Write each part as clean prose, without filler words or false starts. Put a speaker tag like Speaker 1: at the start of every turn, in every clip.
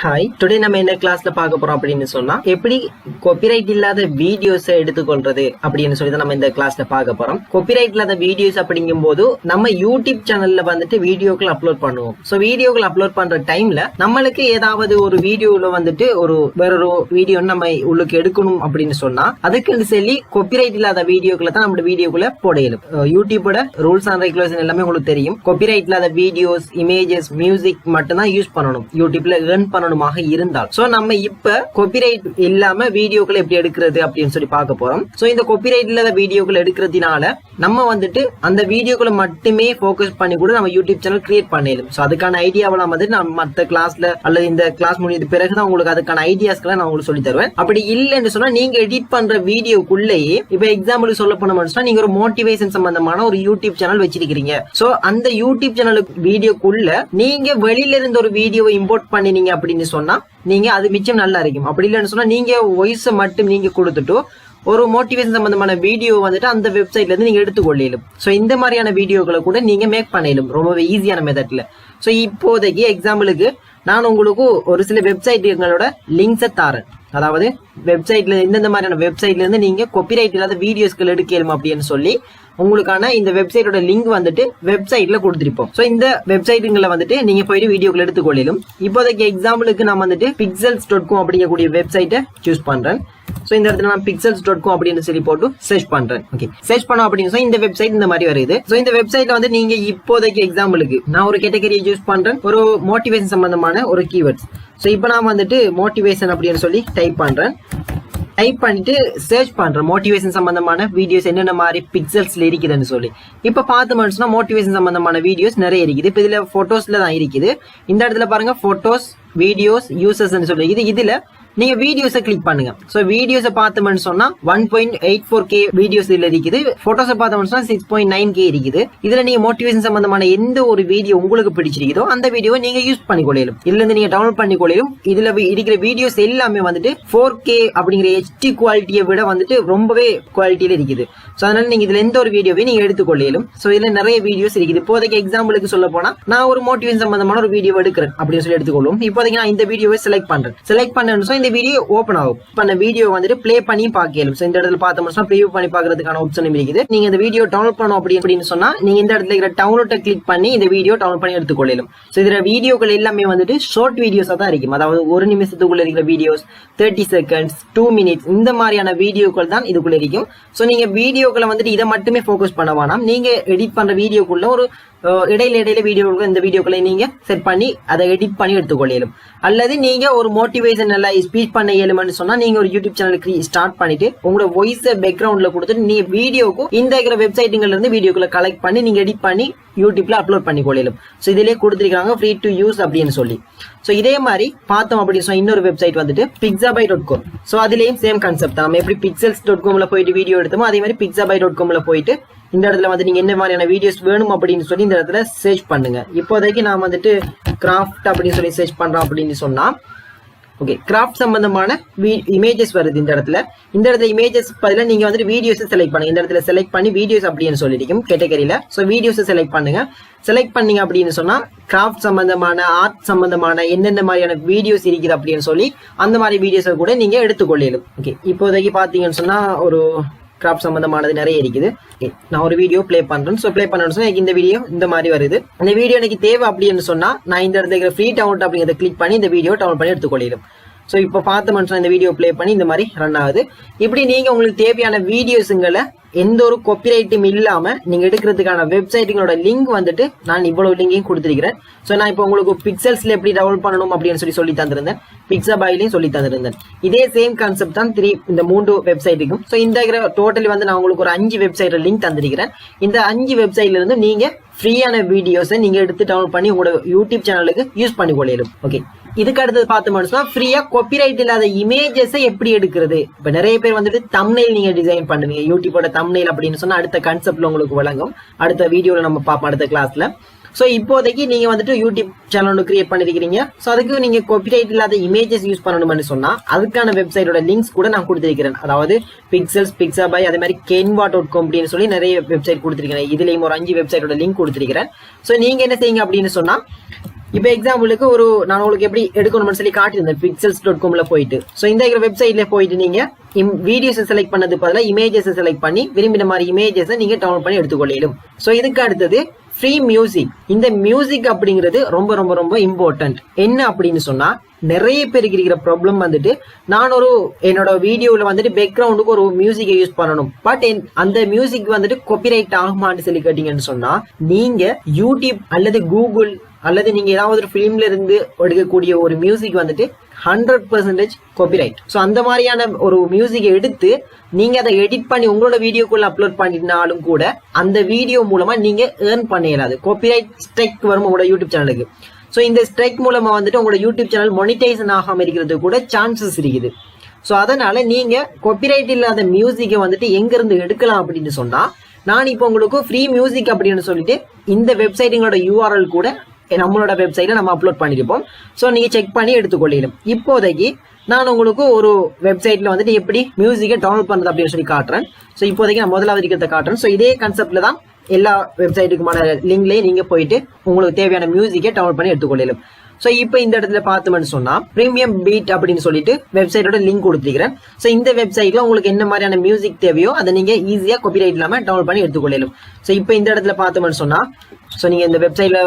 Speaker 1: Hi, today நம்ம என்ன கிளாஸ்ல பார்க்க போறோம் அப்படின்னு சொன்னா எப்படி காப்பிரைட் இல்லாத வீடியோஸ் எடுத்துக்கொள்றது அப்படின்னு சொல்லி தான் நம்ம இந்த கிளாஸ்ல பார்க்க போறோம். காப்பிரைட் இல்லாத வீடியோஸ் அப்படிங்கும் போது நம்ம யூடியூப் சேனல்ல வந்துட்டு வீடியோக்கள் அப்லோட் பண்ணுவோம். சோ வீடியோக்கள் அப்லோட் பண்ற டைம்ல நம்மளுக்கு ஏதாவது ஒரு வீடியோல வந்துட்டு வேறொரு வீடியோ நம்ம உள்ளுக்கு எடுக்கணும் அப்படின்னு சொன்னா அதுக்குன்னு சொல்லி காப்பிரைட் இல்லாத வீடியோக்களை தான் நம்ம வீடியோக்குள்ள போட இயலும். யூடியூபோட ரூல்ஸ் அண்ட் ரெகுலேஷன் எல்லாமே உங்களுக்கு தெரியும். காப்பிரைட் இல்லாத வீடியோஸ், இமேஜஸ், மியூசிக் மட்டும் தான் யூஸ் பண்ணணும் யூடியூப்ல earn பண்ணணுமாக இருந்தால். சோ நம்ம இப்ப காப்பிரைட் இல்லாம வீடியோக்களை எப்படி எடுக்கிறது அப்படின்னு சொல்லி பார்க்க போறோம். சோ இந்த காப்பிரைட் இல்லாத வீடியோக்கள் எடுக்கிறதுனால நம்ம வந்துட்டு அந்த வீடியோக்களை மட்டுமே போக்கஸ் பண்ணி கூட நம்ம யூடியூப் சேனல் கிரியேட் பண்ணிடலாம். சோ அதுக்கான ஐடியாவெல்லாம் வந்து நான் மத்த கிளாஸ்ல அல்லது இந்த கிளாஸ் முடிஞ்சது பிறகுதான் உங்களுக்கு அதுக்கான ஐடியாஸ்களை நான் உங்களுக்கு சொல்லி தருவேன். அப்படி இல்லைன்னு சொன்னா நீங்க எடிட் பண்ற வீடியோக்குள்ளேயே இப்ப எக்ஸாம்பிள் சொல்ல போனோம்னா நீங்க ஒரு மோட்டிவேஷன் சம்பந்தமான ஒரு யூடியூப் சேனல் வச்சிருக்கீங்க. சோ அந்த யூடியூப் சேனலுக்கு வீடியோக்குள்ள நீங்க வெளியில இருந்து ஒரு வீடியோவை இம்போர்ட் பண்ணினீங்க அப்படின்னு சொன்னா நீங்க அது மிச்சம் நல்லா இருக்கும். அப்படி இல்லைன்னு சொன்னா நீங்க வாய்ஸ் மட்டும் நீங்க கொடுத்துட்டு ஒரு மோட்டிவேஷன் சம்பந்தமான வீடியோ வந்துட்டு அந்த வெப்சைட்ல இருந்து நீங்க எடுத்துக்கொள்ளும். சோ இந்த மாதிரியான வீடியோக்களை கூட நீங்க மேக் பண்ணிடலாம் ரொம்பவே ஈஸியான மெத்தட்ல. சோ இப்போதைக்கு எக்ஸாம்பிளுக்கு நான் உங்களுக்கு ஒரு சில வெப்சைட்டுகளோட லிங்க்ஸை தாரேன். அதாவது வெப்சைட்ல எந்தெந்த மாதிரியான வெப்சைட்ல இருந்து நீங்க காப்பிரைட் இல்லாத வீடியோஸ்கள் எடுக்கணும் அப்படின்னு சொல்லி உங்களுக்கான இந்த வெப்சைட்டோட லிங்க் வந்துட்டு வெப்சைட்ல கொடுத்திருப்போம். சோ இந்த வெப்சைட்டுங்களை வந்துட்டு நீங்க போயிட்டு வீடியோக்கள் எடுத்துக்கொள்ளும். இப்போதைக்கு எக்ஸாம்பிளுக்கு நான் வந்துட்டு pixels.com அப்படிங்கக்கூடிய வெப்சைட்டை சூஸ் பண்றேன். சோ இந்த இடத்துல நான் pixels.com அப்படின்னு சொல்லி போட்டு சர்ச் பண்றேன். ஓகே, சர்ச் பண்ணோம் அப்படின்னு இந்த வெப்சைட் இந்த மாதிரி வருது. சோ இந்த வெப்சைட்ல வந்து நீங்க இப்போதைக்கு எக்ஸாம்பிளுக்கு நான் ஒரு கேட்டகரியை சூஸ் பண்றேன், ஒரு மோட்டிவேஷன் சம்பந்தமான ஒரு கீவேர்ட்ஸ். சோ இப்போ நான் வந்துட்டு மோட்டிவேஷன் அப்படின்னு சொல்லி டைப் பண்றேன். டைப் பண்ணிட்டு சர்ச் பண்றேன் மோட்டிவேஷன் சம்பந்தமான வீடியோஸ் என்னென்ன மாதிரி பிக்சல்ஸ்ல இருக்குதுன்னு சொல்லி. இப்ப பார்த்தோம்னா மோட்டிவேஷன் சம்பந்தமான வீடியோஸ் நிறைய இருக்குது. இப்ப இதுல போட்டோஸ்ல தான் இருக்குது. இந்த இடத்துல பாருங்க போட்டோஸ், வீடியோஸ், யூசர்ஸ் சொல்லி இதுல நீங்க வீடியோஸை கிளிக் பண்ணுங்க. சோ வீடியோஸை பார்த்தோம்னு சொன்னா 1.84K வீடியோஸ் இதுல இருக்குது. போட்டோஸை பார்த்தோம்னு சொன்னா 6.9K இருக்குது. இதுல நீங்க மோட்டிவேஷன் சம்பந்தமான எந்த ஒரு வீடியோ உங்களுக்கு பிடிச்சிருக்கோ அந்த வீடியோவை நீங்க யூஸ் பண்ணிக்கொள்ளும். இதுல இருந்து நீங்க டவுன்லோட் பண்ணிக்கொள்ளும். இதுல இருக்கிற வீடியோஸ் எல்லாமே வந்துட்டு 4K அப்படிங்கிற HD குவாலிட்டியை விட வந்துட்டு ரொம்பவே குவாலிட்டியில இருக்குது. சோ அதனால நீங்க இதுல எந்த ஒரு வீடியோவை நீங்க எடுத்துக்கொள்ளும். சோ இதுல நிறைய வீடியோஸ் இருக்குது. இப்போதைக்கு எக்ஸாம்பிளுக்கு சொல்ல போனா நான் ஒரு மோட்டிவேஷன் சம்பந்தமான ஒரு வீடியோ எடுக்கிறேன் அப்படின்னு சொல்லி எடுத்துக்கொள்ளும். இப்போதைக்கு நான் இந்த வீடியோவை செலக்ட் பண்ணேன். இந்த வீடியோ ஓபன் ஆகும். பண்ண வீடியோ வந்துட்டு ப்ளே பண்ணி பார்க்கலாம். சோ இந்த இடத்துல பார்த்தோம்னா ப்ரிவ்யூ பண்ணி பார்க்கிறதுக்கான ஆப்ஷன் இருக்குது. நீங்க இந்த வீடியோ டவுன்லோட் பண்ணணும் அப்படின்னு சொன்னா நீங்க இந்த இடத்துல இருக்கிற டவுன்லோட கிளிக் பண்ணி இந்த வீடியோ டவுன்லோட் பண்ணி எடுத்துக்கொள்ளலாம். சோ இதுல வீடியோக்கள் எல்லாமே வந்துட்டு ஷார்ட் வீடியோஸா தான் இருக்கும். அதாவது ஒரு நிமிஷத்துக்குள்ள இருக்கிற வீடியோஸ், 30 செகண்ட்ஸ், 2 மினிட்ஸ் இந்த மாதிரியான வீடியோக்கள் தான் இதுக்குள்ள இருக்கும். சோ நீங்க வீடியோக்களை வந்துட்டு இதை மட்டுமே போக்கஸ் பண்ண வேணாம். நீங்க எடிட் பண்ற வீடியோக்குள்ள ஒரு இடையில வீடியோக்கள் இந்த வீடியோக்களை நீங்க செட் பண்ணி அதை எடிட் பண்ணி எடுத்துக்கொள்ளும். அல்லது நீங்க ஒரு மோட்டிவேஷன் எல்லாம் ஸ்பீச் பண்ண இயலும்னு சொன்னா நீங்க ஒரு யூடியூப் சேனலுக்கு ஸ்டார்ட் பண்ணிட்டு உங்களோட வாய்ஸ் பேக்ரவுண்ட்ல கொடுத்துட்டு நீங்க வீடியோக்கு இந்த இருக்கிற வெப்சைட்டுங்கள்ல இருந்து வீடியோக்களை கலெக்ட் பண்ணி நீங்க எடிட் பண்ணி யூடியூப்ல அப்லோட் பண்ணி கொள்ளும். சோ இதுலயே கொடுத்திருக்காங்க ஃப்ரீ டு யூஸ் அப்படின்னு சொல்லி. சோ இதே மாதிரி பார்த்தோம் அப்படின்னு சொன்னா இன்னொரு வெப்சைட் வந்துட்டு pixabay.com. சோ அதுலயும் சேம் கான்செப்ட் தான். நம்ம எப்படி pixels.comல போயிட்டு வீடியோ எடுத்தோமோ அதே மாதிரி pixabay.comல போயிட்டு இந்த இடத்துல வந்து நீங்க என்ன மாதிரியான வீடியோஸ் வேணும் அப்படின்னு சொல்லி இந்த இடத்துல சர்ச் பண்ணுங்க. இப்போதைக்கு நான் வந்துட்டு கிராஃப்ட் அப்படின்னு சொல்லி சர்ச் பண்றோம் அப்படின்னு சொன்னா ஓகே, கிராஃப்ட் சம்பந்தமான இமேஜஸ் வருது. இந்த இடத்துல இமேஜஸ் பதில நீங்க வந்துட்டு வீடியோஸ் செலக்ட் பண்ணுங்க. இந்த இடத்துல செலக்ட் பண்ணி வீடியோஸ் அப்படின்னு சொல்லிருக்கும் கேட்டகரியில. சோ வீடியோஸ் செலக்ட் பண்ணுங்க. செலக்ட் பண்ணீங்க அப்படின்னு சொன்னா கிராஃப்ட் சம்பந்தமான, ஆர்ட் சம்பந்தமான என்னென்ன மாதிரியான வீடியோஸ் இருக்குது அப்படின்னு சொல்லி அந்த மாதிரி வீடியோஸை கூட நீங்க எடுத்துக்கொள்ளலும். ஓகே, இப்போதைக்கு பாத்தீங்கன்னு சொன்னா ஒரு கிராஃப்ட் சம்பந்தமானது நிறைய இருக்குது. நான் ஒரு வீடியோ ப்ளே பண்றேன். சோ ப்ளே பண்ணணும்னு சொன்னா இந்த வீடியோ இந்த மாதிரி வருது. இந்த வீடியோ எனக்கு தேவை அப்படின்னு சொன்னா நான் இந்த இடத்துல ஃப்ரீ டவுன்லோட் அப்படிங்கிறத கிளிக் பண்ணி இந்த வீடியோ டவுன்லோட் பண்ணி எடுத்துக்கொள்ளும். சோ இப்ப பார்த்தோம்னு இந்த வீடியோ ப்ளே பண்ணி இந்த மாதிரி ரன் ஆகுது. இப்படி நீங்க உங்களுக்கு தேவையான வீடியோஸுங்களை எந்த ஒரு காப்பிரைட்டும் இல்லாம நீங்க எடுக்கிறதுக்கான வெப்சைட்டுங்களோட லிங்க் வந்துட்டு நான் இவ்வளவு லிங்கையும் கொடுத்திருக்கிறேன். சோ நான் இப்போ உங்களுக்கு பிக்சல்ஸ்ல எப்படி டவுன்லோட் பண்ணணும் அப்படின்னு சொல்லி தந்திருந்தேன். பிக்ஸாபைலையும் சொல்லி தந்திருந்தேன். இதே சேம் கான்செப்ட் தான் இந்த 3 வெப்சைட்டுக்கும். சோ இந்த டோட்டலி வந்து நான் உங்களுக்கு ஒரு 5 வெப்சைட் லிங்க் தந்திருக்கிறேன். இந்த 5 வெப்சைட்ல இருந்து நீங்க ஃப்ரீயான வீடியோஸை நீங்க எடுத்து டவுன்லோட் பண்ணி உங்களோட யூடியூப் சேனலுக்கு யூஸ் பண்ணி கொள்ளலாம். ஓகே, இதுக்கு அடுத்தது பார்த்தோம்னா ஃப்ரீயா காப்பிரைட் இல்லாத இமேஜஸை எப்படி எடுக்கிறது. இப்ப நிறைய பேர் வந்துட்டு தம்ப்நெயில் நீங்க டிசைன் பண்ணுவீங்க. யூடியூபோட தம்ப்நெயில் அப்படின்னு சொன்னா அடுத்த கான்செப்ட்ல உங்களுக்கு வழங்கும். அடுத்த வீடியோல நம்ம பார்ப்போம் அடுத்த கிளாஸ்ல. சோ இப்போதைக்கு நீங்க வந்துட்டு யூடியூப் சேனல் கிரியேட் பண்ணிருக்கீங்க. சோ அதுக்கு நீங்க காப்பிரைட் இல்லாத இமேஜஸ் யூஸ் பண்ணணும்னு சொன்னா அதுக்கான வெப்சைட்டோட லிங்க்ஸ் கூட நான் கொடுத்திருக்கிறேன். அதாவது பிக்சல்ஸ், பிக்ஸாபை, அதே மாதிரி canva.com அப்படின்னு சொல்லி நிறைய வெப்சைட் கொடுத்திருக்கிறேன். இதுலயும் ஒரு 5 வெப்சைட்டோட லிங்க் கொடுத்திருக்கிறேன். சோ நீங்க என்ன செய்யுங்க அப்படின்னு சொன்னா இப்போ எக்ஸாம்பிளுக்கு நான் உங்களுக்கு எப்படி எடுக்கணும்னு சொல்லி காட்டியிருந்தேன் pixels.comல போயிட்டு. ஸோ இந்த வெப்சைட்ல போயிட்டு நீங்க வீடியோஸ் செலக்ட் பண்ணது பதிலாக இமேஜஸ் செலக்ட் பண்ணி விரும்பின மாதிரி இமேஜஸ் நீங்க டவுன்லோட் பண்ணி எடுத்துக்கொள்ளும். ஸோ இதுக்கு அடுத்தது ஃப்ரீ மியூசிக். இந்த மியூசிக் அப்படிங்கிறது ரொம்ப ரொம்ப ரொம்ப இம்பார்ட்டன்ட். என்ன அப்படின்னு சொன்னா நிறைய பேருக்கு இருக்கிற ப்ராப்ளம் வந்துட்டு நான் என்னோட வீடியோல வந்துட்டு பேக்ரவுண்டுக்கு ஒரு மியூசிக்கை யூஸ் பண்ணணும், பட் அந்த மியூசிக் வந்துட்டு காப்பிரைட் ஆகுமான்னு சொல்லி கேட்டீங்கன்னு சொன்னா நீங்க யூடியூப் அல்லது கூகுள் அல்லது நீங்க ஏதாவது ஒரு பிலிம்ல இருந்து எடுக்கக்கூடிய ஒரு மியூசிக் வந்துட்டு 100% காப்பிரைட். ஸோ அந்த மாதிரியான ஒரு மியூசிக்கை எடுத்து நீங்க அதை எடிட் பண்ணி உங்களோட வீடியோக்குள்ள அப்லோட் பண்ணினாலும் கூட அந்த வீடியோ மூலமா நீங்க ஏர்ன் பண்ண இயலாது. காப்பிரைட் ஸ்ட்ரைக் வரும் உங்களோட யூடியூப் சேனலுக்கு. ஸோ இந்த ஸ்ட்ரைக் மூலமா வந்துட்டு உங்களோட யூடியூப் சேனல் மொனிடைசேஷன் ஆகாம இருக்கிறது கூட சான்சஸ் இருக்குது. ஸோ அதனால நீங்க காப்பிரைட் இல்லாத மியூசிக்கை வந்துட்டு எங்க இருந்து எடுக்கலாம் அப்படின்னு சொன்னா நான் இப்போ உங்களுக்கு ஃப்ரீ மியூசிக் அப்படின்னு சொல்லிட்டு இந்த வெப்சைட்டுங்களோட URL கூட நம்மளோட வெப்சைட்ல நம்ம அப்லோட் பண்ணிருப்போம். ஸோ நீங்க செக் பண்ணி எடுத்துக்கொள்ளலாம். இப்போதைக்கு நான் உங்களுக்கு ஒரு வெப்சைட்ல வந்துட்டு எப்படி மியூசிக்கை டவுன்லோட் பண்றது அப்படின்னு சொல்லி காட்டுறேன். ஸோ இப்போதைக்கு நான் முதலாவது இருக்கிறத காட்டுறேன். ஸோ இதே கான்செப்ட்ல தான் எல்லா வெப்சைட்டுக்குமான லிங்க்லயே நீங்க போயிட்டு உங்களுக்கு தேவையான மியூசிக்கை டவுன்லோட் பண்ணி எடுத்துக்கொள்ளலாம். ஸோ இப்போ இந்த இடத்துல பார்த்தோம்னு சொன்னா பிரீமியம் பீட் அப்படின்னு சொல்லிட்டு வெப்சைட்டோட லிங்க் கொடுத்துருக்கிறேன். ஸோ இந்த வெப்சைட்ல உங்களுக்கு என்ன மாதிரியான மியூசிக் தேவையோ அதை நீங்க ஈஸியா காப்பிரைட் இல்லாம டவுன்லோட் பண்ணி எடுத்துக்கொள்ளலாம். ஸோ இப்போ இந்த இடத்துல பார்த்தோம்னு சொன்னா ஸோ நீங்க இந்த வெப்சைட்ல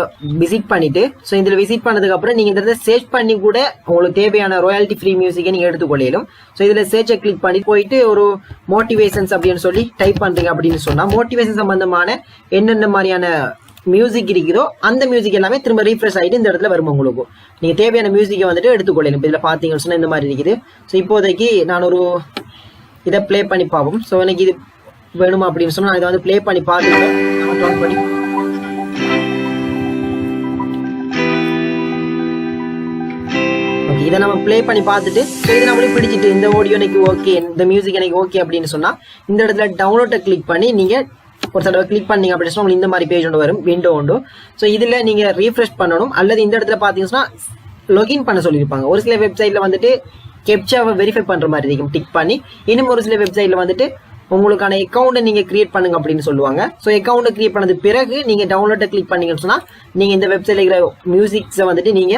Speaker 1: விசிட் பண்ணிட்டு ஸோ இதுல விசிட் பண்ணதுக்கு அப்புறம் நீங்க இந்த இடத்துல சர்ச் பண்ணி கூட உங்களுக்கு தேவையான ராயல்டி ஃப்ரீ மியூசிக்கை நீங்க எடுத்துக்கொள்ளலாம். ஸோ இதுல சர்ச்சை கிளிக் பண்ணி போயிட்டு ஒரு மோட்டிவேஷன்ஸ் அப்படின்னு சொல்லி டைப் பண்றீங்க அப்படின்னு சொன்னா மோட்டிவேஷன் சம்பந்தமான என்னென்ன மாதிரியான மியூசிக் இருக்குதோ அந்த மியூசிக் எல்லாமே திரும்ப ரீஃப்ரெஷ் ஆகிட்டு இந்த இடத்துல வரும். உங்களுக்கு நீங்க தேவையான மியூசிக்கை வந்துட்டு எடுத்துக்கொள்ளலாம். இதுல பாத்தீங்கன்னு சொன்னா இந்த மாதிரி இருக்குது. ஸோ இப்போதைக்கு நான் இதை பிளே பண்ணி பார்ப்போம். ஸோ எனக்கு இது வேணுமா அப்படின்னு சொன்னா இதை வந்து பிளே பண்ணி பார்த்துட்டு இதை நம்ம பிளே பண்ணி பார்த்துட்டு இது நம்மளுக்கு பிடிச்சிட்டு இந்த ஆடியோ எனக்கு ஓகே, இந்த மியூசிக் எனக்கு ஓகே அப்படின்னு சொன்னா இந்த இடத்துல டவுன்லோட்டை கிளிக் பண்ணி நீங்க ஒரு தடவை கிளிக் பண்ணீங்க அப்படின்னு சொன்னா இந்த மாதிரி பேஜ் ஒன்று வரும், விண்டோ உண்டு. ஸோ இதுல நீங்க ரீஃப்ரெஷ் பண்ணணும் அல்லது இந்த இடத்துல பாத்தீங்கன்னா லாகின் பண்ண சொல்லியிருப்பாங்க. ஒரு சில வெப்சைட்ல வந்துட்டு கேப்சாவை வெரிஃபை பண்ற மாதிரி இருக்கும் டிக் பண்ணி. இன்னும் ஒரு சில வெப்சைட்ல வந்துட்டு உங்களுக்கான அக்கௌண்ட் நீங்க கிரியேட் பண்ணுங்க அப்படின்னு சொல்லுவாங்க. ஸோ அக்கௌண்ட் கிரியேட் பண்ணது பிறகு நீங்க டவுன்லோட கிளிக் பண்ணீங்கன்னு சொன்னா நீங்க இந்த வெப்சைட்ல இருக்கிற மியூசிக்ஸை வந்துட்டு நீங்க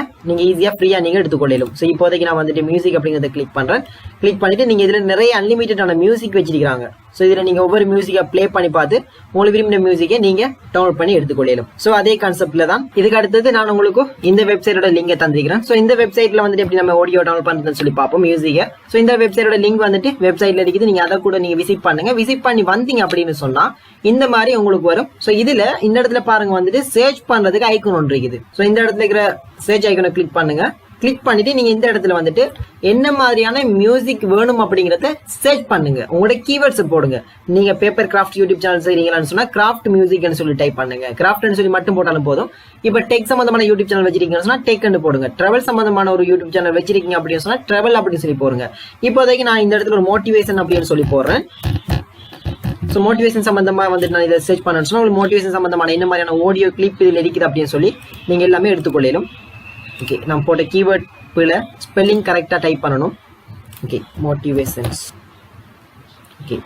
Speaker 1: ஈஸியா ஃப்ரீயா நீங்க எடுத்துக்கொள்ளலாம். ஸோ இப்போதைக்கு நான் வந்துட்டு மியூசிக் அப்படிங்கிறத கிளிக் பண்றேன். கிளிக் பண்ணிட்டு நீங்க இதுல நிறைய அன்லிமிட்டடான மியூசிக் வச்சிருக்காங்க. ஸோ இதுல நீங்க ஒவ்வொரு மியூசிக்கா பிளே பண்ணி பார்த்து உங்களுக்கு விரும்பின மியூசிக்கை நீங்க டவுன்லோட் பண்ணி எடுத்துக்கொள்ளலாம். ஸோ அதே கான்செப்ட்ல தான் இதுக்கு அடுத்தது நான் உங்களுக்கு இந்த வெப்சைட்டோட லிங்கை தந்திருக்கிறேன். ஸோ இந்த வெப்சைட்ல வந்துட்டு எப்படி நம்ம ஆடியோ டவுன்லோட் பண்றதுன்னு சொல்லி பார்ப்போம் மியூசிக்கை. ஸோ இந்த வெப்சைட்டோட லிங்க் வந்துட்டு வெப்சைட்ல இருக்குது. நீங்க அதை கூட நீங்க விசிட் பண்ணுங்க. விசிட் பண்ணி வந்தீங்க அப்படின்னு சொன்னா இந்த மாதிரி உங்களுக்கு வரும். ஸோ இதுல இந்த இடத்துல பாருங்க வந்துட்டு சர்ச் பண்றதுக்கு ஐக்கன் ஒன்று இருக்குது. ஸோ இந்த இடத்துல இருக்கிற சர்ச் ஐக்கனை கிளிக் பண்ணுங்க. கிளிக் பண்ணிட்டு நீங்க இந்த இடத்துல வந்துட்டு என்ன மாதிரியான மியூசிக் வேணும் அப்படிங்கறத சர்ச் பண்ணுங்க. உங்களோட கீவேர்ட்ஸ் போடுங்க. நீங்க பேப்பர் கிராஃப்ட் யூடியூப் சேனல் செய்றீங்களான்னு சொன்னா கிராஃப்ட் மியூசிக்னு சொல்லி டைப் பண்ணுங்க. கிராஃப்ட்னு சொல்லி மட்டும் போட்டாலும் போதும். இப்ப டெக் சம்பந்தமான யூடியூப் சேனல் வச்சிருக்கீங்கன்னு சொன்னா டெக்னு போடுங்க. டிராவல் சம்பந்தமான ஒரு யூடியூப் சேனல் வச்சிருக்கீங்க அப்படின்னு சொன்னா டிராவல் அப்படின்னு சொல்லி போடுங்க. இப்போதைக்கு நான் இந்த இடத்துல ஒரு மோட்டிவேஷன் அப்படின்னு சொல்லி போடுறேன். ஸோ மோட்டிவேஷன் சம்பந்தமா வந்துட்டு நான் இதை சர்ச் பண்ணேன்னு சொன்னா உங்களுக்கு மோட்டிவேஷன் சம்பந்தமான என்ன மாதிரியான ஆடியோ கிளிப் இதில் இருக்குது அப்படின்னு சொல்லி நீங்க எல்லாமே எடுத்துக்கொள்ளலும். ஓகே, நம்ம போட்ட கீவேர்ட் பிள்ளை ஸ்பெல்லிங் கரெக்டாக டைப் பண்ணணும். Okay, motivations. ஓகே,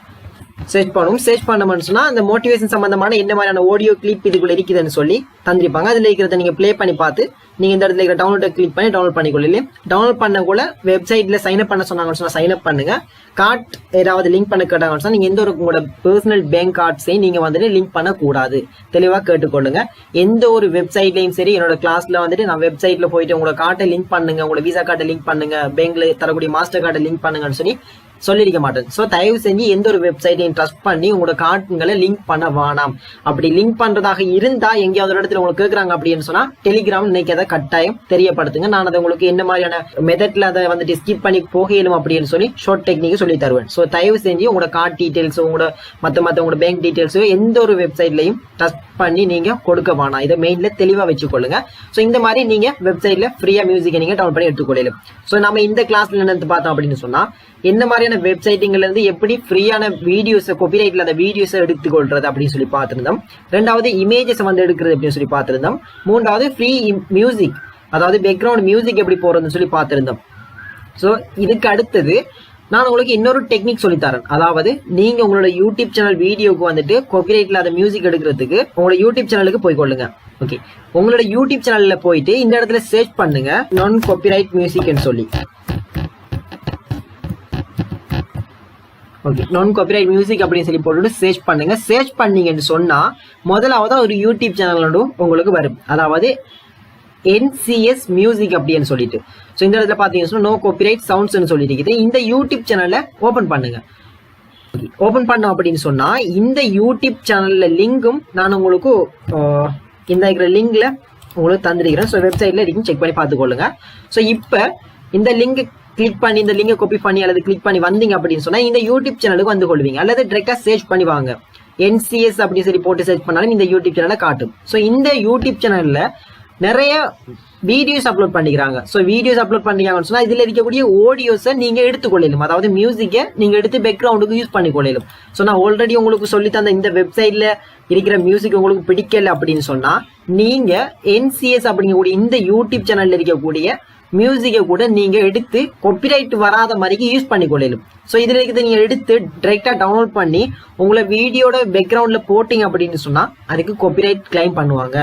Speaker 1: சர்ச் பண்ணணும். சர்ச் பண்ணோம்னு சொன்னா அந்த மோட்டிவேஷன் சம்பந்தமான என்ன மாதிரியான ஆடியோ கிளிப் இதுக்குள்ள இருக்குதுன்னு சொல்லி தந்திருப்பாங்க. அதுல இருக்கிறத நீங்க பிளே பண்ணி பார்த்து நீங்க இந்த இடத்துல இருக்கிற டவுன்லோட் கிளிக் பண்ணி டவுன்லோட் பண்ணிக்கொள்ளலாம். டவுன்லோட் பண்ண கூட வெப்சைட்ல சைன் அப் பண்ண சொன்னாங்கன்னு சொன்னா சைன் அப் பண்ணுங்க. கார்ட் ஏதாவது லிங்க் பண்ண கேட்டாங்கன்னு சொன்னா நீங்க எந்த ஒரு உங்களோட பர்சனல் பேங்க் கார்ட்ஸையும் நீங்க வந்துட்டு லிங்க் பண்ண கூடாது. தெளிவா கேட்டுக்கொள்ளுங்க. எந்த ஒரு வெப்சைட்லயும் சரி என்னோட கிளாஸ்ல வந்துட்டு நான் வெப்சைட்ல போயிட்டு உங்களோட கார்ட்டை லிங்க் பண்ணுங்க, உங்களோட விசா கார்டை லிங்க் பண்ணுங்க, பேங்க்ல தரக்கூடிய மாஸ்டர் கார்டை லிங்க் பண்ணுங்கன்னு சொல்லி சொல்லிருக்க மாட்டேன். சோ தயவு செஞ்சு எந்த ஒரு வெப்சைட்டையும் ட்ரஸ்ட் பண்ணி உங்களோட கார்டுங்களை லிங்க் பண்ண வேணாம். அப்படி லிங்க் பண்றதாக இருந்தா எங்கேயாவது ஒரு இடத்துல உங்களுக்கு கேட்கறாங்க அப்படின்னு சொன்னா டெலிகிராம் இன்னைக்கு அதை கட்டாயம் தெரியப்படுத்துங்க. நான் அதை உங்களுக்கு என்ன மாதிரியான மெத்தட்ல அதை வந்துட்டு ஸ்கிப் பண்ணி போகலும் அப்படின்னு சொல்லி ஷார்ட் டெக்னிக் சொல்லி தருவேன். சோ தயவு செஞ்சு உங்களோட கார்டு டீடைல்ஸ், உங்களோட மத்த உங்களோட பேங்க் டீடைல்ஸ் எந்த ஒரு வெப்சைட்லயும் ட்ரஸ்ட் பண்ணி நீங்க கொடுக்க வேணாம். இதை மெயின்ல தெளிவா வச்சுக்கொள்ளுங்க. சோ இந்த மாதிரி நீங்க வெப்சைட்ல ஃப்ரீயா மியூசிக்கை நீங்க டவுன்லோட் பண்ணி எடுத்துக்கொள்ளலாம். சோ நம்ம இந்த கிளாஸ்ல என்ன பார்த்தோம் அப்படின்னு சொன்னா என்ன மாதிரியான வெப்சைட்டுங்கள்ல இருந்து எப்படி ஃப்ரீயான வீடியோஸ் காப்பிரைட்ல அந்த வீடியோஸ் எடுத்துக்கொள்றது அப்படின்னு சொல்லி பார்த்திருந்தோம். ரெண்டாவது இமேஜஸ் வந்து எடுக்கிறது அப்படின்னு சொல்லி பார்த்திருந்தோம். மூன்றாவது ஃப்ரீ மியூசிக், அதாவது பேக்ரவுண்ட் மியூசிக் எப்படி போறதுன்னு சொல்லி பார்த்திருந்தோம். சோ இதுக்கு அடுத்தது நான் உங்களுக்கு இன்னொரு டெக்னிக் சொல்லித்தரேன். அதாவது நீங்க உங்களோட யூடியூப் சேனல் வீடியோக்கு வந்துட்டு காப்பிரைட்ல அந்த மியூசிக் எடுக்கிறதுக்கு உங்களோட யூடியூப் சேனலுக்கு போய்க்கொள்ளுங்க. ஓகே, உங்களோட யூடியூப் சேனல்ல போயிட்டு இந்த இடத்துல சர்ச் பண்ணுங்க நான் காப்பிரைட் மியூசிக்னு சொல்லி. ஓகே, நான் காப்பிரைட் மியூசிக் அப்படின்னு சொல்லி போட்டுட்டு சர்ச் பண்ணுங்க. சர்ச் பண்ணீங்கன்னு சொன்னா முதலாவது ஒரு யூடியூப் சேனல் உங்களுக்கு வரும், அதாவது NCS மியூசிக் அப்படின்னு சொல்லிட்டு. ஸோ இந்த இடத்துல பாத்தீங்கன்னா நோ காப்பிரைட் சவுண்ட்ஸ்னு சொல்லிட்டு இருக்குது. இந்த யூடியூப் சேனலை ஓபன் பண்ணுங்க. ஓபன் பண்ணோம் அப்படின்னு சொன்னா இந்த யூடியூப் சேனல்ல லிங்கும் நான் உங்களுக்கு இந்த இருக்கிற லிங்க்ல உங்களுக்கு தந்திருக்கிறேன். ஸோ வெப்சைட்ல இருக்கும், செக் பண்ணி பார்த்துக்கொள்ளுங்க. ஸோ இப்போ இந்த லிங்க் கிளிக் பண்ணி இந்த லிங்கை காப்பி பண்ணி அல்லது கிளிக் பண்ணி வந்தீங்க அப்படின்னு சொன்னா இந்த யூடியூப் சேனலுக்கு வந்து கொள்வீங்க. அல்லது டைரக்டா சர்ச் பண்ணி வாங்க, NCS அப்படின்னு சொல்லி போட்டு சர்ச் பண்ணாலும் இந்த யூடியூப் சேனலை காட்டும். ஸோ இந்த யூடியூப் சேனல்ல நிறைய வீடியோஸ் அப்லோட் பண்ணிக்கிறாங்க. ஸோ வீடியோஸ் அப்லோட் பண்ணிக்கிறாங்கன்னு சொன்னா இதுல இருக்கக்கூடிய ஆடியோஸை நீங்க எடுத்துக்கொள்ளலும், அதாவது மியூசிக்கை நீங்க எடுத்து பேக்ரவுண்டுக்கு யூஸ் பண்ணிக்கொள்ளலும். ஸோ நான் ஆல்ரெடி உங்களுக்கு சொல்லி தந்த இந்த வெப்சைட்ல இருக்கிற மியூசிக் உங்களுக்கு பிடிக்கல அப்படின்னு சொன்னா நீங்க NCS அப்படிங்கக்கூடிய இந்த யூடியூப் சேனல்ல இருக்கக்கூடிய மியூசிக்கை கூட நீங்க எடுத்து காப்பிரைட் வராத மாதிரி யூஸ் பண்ணிக்கொள்ளலும். ஸோ இதுல இருக்கிறத நீங்க எடுத்து டைரக்டா டவுன்லோட் பண்ணி உங்களை வீடியோட பேக்ரவுண்ட்ல போட்டீங்க அப்படின்னு சொன்னா அதுக்கு காப்பிரைட் கிளைம் பண்ணுவாங்க.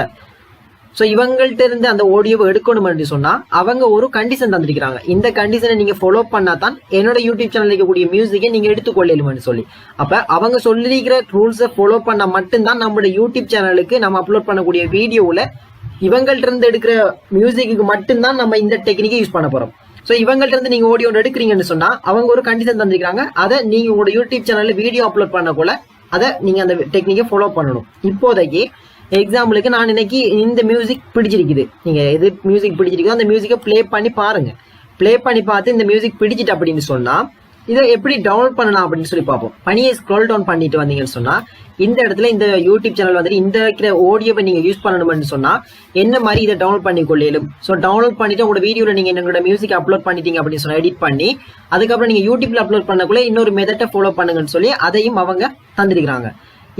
Speaker 1: ஸோ இவங்கள்ட்ட இருந்து அந்த ஆடியோவை எடுக்கணும் அப்படின்னு சொன்னா அவங்க ஒரு கண்டிஷன் தந்திருக்கிறாங்க. இந்த கண்டிஷனை நீங்க ஃபாலோ பண்ணா தான் என்னோட யூடியூப் சேனல் இருக்கக்கூடிய மியூசிக்கை நீங்க எடுத்துக்கொள்ளலும்னு சொல்லி. அப்ப அவங்க சொல்லிருக்கிற ரூல்ஸை ஃபாலோ பண்ணா மட்டும்தான் நம்மளோட யூடியூப் சேனலுக்கு நம்ம அப்லோட் பண்ணக்கூடிய வீடியோவில் இவங்கள்ட்ட இருந்து எடுக்கிற மியூசிக்கு மட்டும்தான் நம்ம இந்த டெக்னிக்கை யூஸ் பண்ண போறோம். ஸோ இவங்கள்ட்ட இருந்து நீங்க ஆடியோ எடுக்கிறீங்கன்னு சொன்னா அவங்க ஒரு கண்டிஷன் தந்திருக்காங்க. அதை நீங்க உங்களோட யூடியூப் சேனல்ல வீடியோ அப்லோட் பண்ண போல அதை நீங்க அந்த டெக்னிக்கை ஃபாலோ பண்ணணும். இப்போதைக்கு எக்ஸாம்பிளுக்கு நான் இன்னைக்கு இந்த மியூசிக் பிடிச்சிருக்குது, நீங்க எது மியூசிக் பிடிச்சிருக்கோ அந்த மியூசிக்கை பிளே பண்ணி பாருங்க. பிளே பண்ணி பார்த்து இந்த மியூசிக் பிடிச்சிட்டு அப்படின்னு சொன்னா இதை எப்படி டவுன்லோட் பண்ணலாம் அப்படின்னு சொல்லி பார்ப்போம். பணியை ஸ்க்ரோல் டவுன் பண்ணிட்டு வந்தீங்கன்னு சொன்னா இந்த இடத்துல இந்த யூடியூப் சேனல் வந்துட்டு இந்த இருக்கிற ஆடியோவை நீங்க யூஸ் பண்ணணும்னு சொன்னா என்ன மாதிரி இதை டவுன்லோட் பண்ணி கொள்ளையிலும். ஸோ டவுன்லோட் பண்ணிட்டு உங்களோட வீடியோல நீங்க என்னோட மியூசிக் அப்லோட் பண்ணிட்டீங்க அப்படின்னு சொன்னா எடிட் பண்ணி அதுக்கப்புறம் நீங்க யூடியூப்ல அப்லோட் பண்ணக்குள்ள இன்னொரு மெத்தட்டை ஃபாலோ பண்ணுங்கன்னு சொல்லி அதையும் அவங்க தந்திருக்கிறாங்க.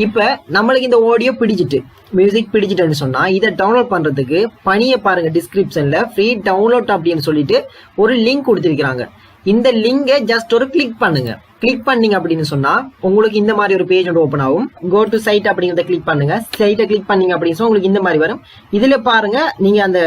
Speaker 1: இப்ப நம்மளுக்கு இந்த ஆடியோ பிடிச்சிட்டு மியூசிக் பிடிச்சிட்டுன்னு சொன்னா இதை டவுன்லோட் பண்றதுக்கு பணியை பாருங்க, டிஸ்கிரிப்ஷன்ல ஃப்ரீ டவுன்லோட் அப்படின்னு சொல்லிட்டு ஒரு லிங்க் கொடுத்திருக்காங்க. இந்த லிங்கை ஜஸ்ட் ஒரு கிளிக் பண்ணுங்க. கிளிக் பண்ணீங்க அப்படின்னு சொன்னா உங்களுக்கு இந்த மாதிரி ஒரு பேஜ் ஒன்று ஓப்பன் ஆகும். கோ டு சைட் அப்படிங்கிறத கிளிக் பண்ணுங்க. சைட்டை கிளிக் பண்ணீங்க அப்படின்னு சொன்னா உங்களுக்கு இந்த மாதிரி வரும். இதுல பாருங்க நீங்க அந்த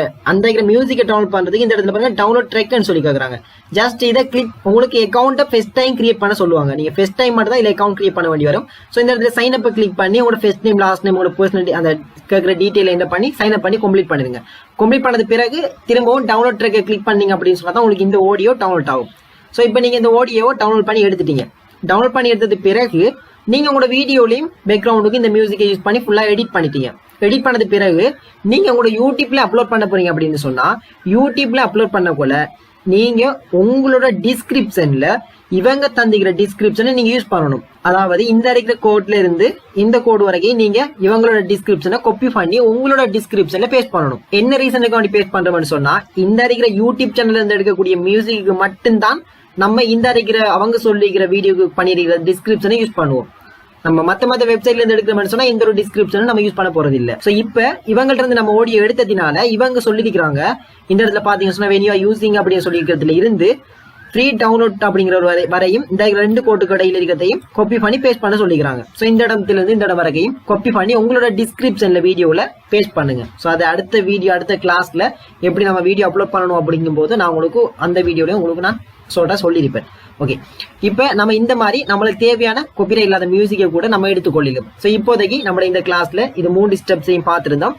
Speaker 1: மியூசிக்கை டவுன்லோட் பண்றதுக்கு இந்த இடத்துல பாருங்க டவுன்லோட் ட்ரெக்னு சொல்லி கேக்குறாங்க. ஜஸ்ட் இதை கிளிக் உங்களுக்கு அக்கௌண்ட்டை ஃபர்ஸ்ட் டைம் கிரியேட் பண்ண சொல்லுவாங்க. நீங்க ஃபர்ஸ்ட் டைம் மட்டும் தான் இல்ல அக்கௌண்ட் கிரியேட் பண்ண வேண்டி வரும். ஸோ இந்த இடத்துல சைன் அப் கிளிக் பண்ணி உங்களோட ஃபர்ஸ்ட் நேம் லாஸ்ட் நேம் உங்களோட பர்சனல் அந்த கேட்குற டீட்டெயில் என்ன பண்ணி சைன் அப் பண்ணி கம்ப்ளீட் பண்ணிடுங்க. கம்ப்ளீட் பண்ணது பிறகு திரும்பவும் டவுன்லோட் ட்ரெக்கை கிளிக் பண்ணீங்க அப்படின்னு சொன்னா தான் உங்களுக்கு இந்த ஆடியோ டவுன்லோட் ஆகும். ஸோ இப்போ நீங்க இந்த ஆடியோவை டவுன்லோட் பண்ணி எடுத்துட்டீங்க. டவுன்லோட் பண்ணி எடுத்தது பிறகு நீங்க உங்களோட வீடியோலையும் பேக்ரவுண்டுக்கு இந்த மியூசிக்கை யூஸ் பண்ணி ஃபுல்லா எடிட் பண்ணிட்டீங்க. எடிட் பண்ணது பிறகு நீங்க உங்களோட யூடியூப்ல அப்லோட் பண்ண போறீங்க அப்படின்னு சொன்னா யூடியூப்ல அப்லோட் பண்ண போல நீங்க உங்களோட டிஸ்கிரிப்ஷன்ல இவங்க தந்திக்கிற டிஸ்கிரிப்ஷனை நீங்க யூஸ் பண்ணணும். அதாவது இந்த இருக்கிற கோட்ல இருந்து இந்த கோட் வரைக்கும் நீங்க இவங்களோட டிஸ்கிரிப்ஷனை காப்பி பண்ணி உங்களோட டிஸ்கிரிப்ஷன்ல பேஸ்ட் பண்ணணும். என்ன ரீசனுக்கு வேண்டி பேஸ்ட் பண்றோம்னு சொன்னா இந்த இருக்கிற யூடியூப் சேனல்ல இருந்து எடுக்கக்கூடிய மியூசிக்கு மட்டும்தான் நம்ம இந்த இருக்கிற அவங்க சொல்லிக்கிற வீடியோக்கு பண்ணிருக்கிற டிஸ்கிரிப்ஷனை யூஸ் பண்ணுவோம். நம்ம மத்த வெப்சைட்ல இருந்து எடுக்கிறோம்னு சொன்னா இந்த ஒரு டிஸ்கிரிப்ஷன் நம்ம யூஸ் பண்ண போறது இல்ல. சோ இப்ப இவங்கள்ட்ட இருந்து நம்ம ஆடியோ எடுத்ததுனால இவங்க சொல்லிருக்காங்க இந்த இடத்துல பாத்தீங்கன்னா சொன்னா when you are using அப்படின்னு சொல்லிக்கிறதுல இருந்து ஃப்ரீ டவுன்லோட் அப்படிங்கிற வரையும் இந்த ரெண்டு கோட்டுக்கு இடையில இருக்கிறதையும் காப்பி பண்ணி பேஸ்ட் பண்ண சொல்லிக்கிறாங்க. சோ இந்த இடத்துல இருந்து இந்த இடம் வரைக்கும் காப்பி பண்ணி உங்களோட டிஸ்கிரிப்ஷன்ல வீடியோல பேஸ்ட் பண்ணுங்க. சோ அது அடுத்த கிளாஸ்ல எப்படி நம்ம வீடியோ அப்லோட் பண்ணணும் அப்படிங்கும் போது நான் உங்களுக்கு அந்த வீடியோலயும் உங்களுக்கு நான் சொல்லியிருப்பேன். ஓகே, இப்ப நம்ம இந்த மாதிரி நம்மளுக்கு தேவையான காப்பிரைட் இல்லாத மியூசிக்கை கூட நம்ம எடுத்துக்கொள்ளலாம். சோ இப்போதைக்கு நம்ம இந்த கிளாஸ்ல இது 3 ஸ்டெப்ஸையும் பார்த்திருந்தோம்.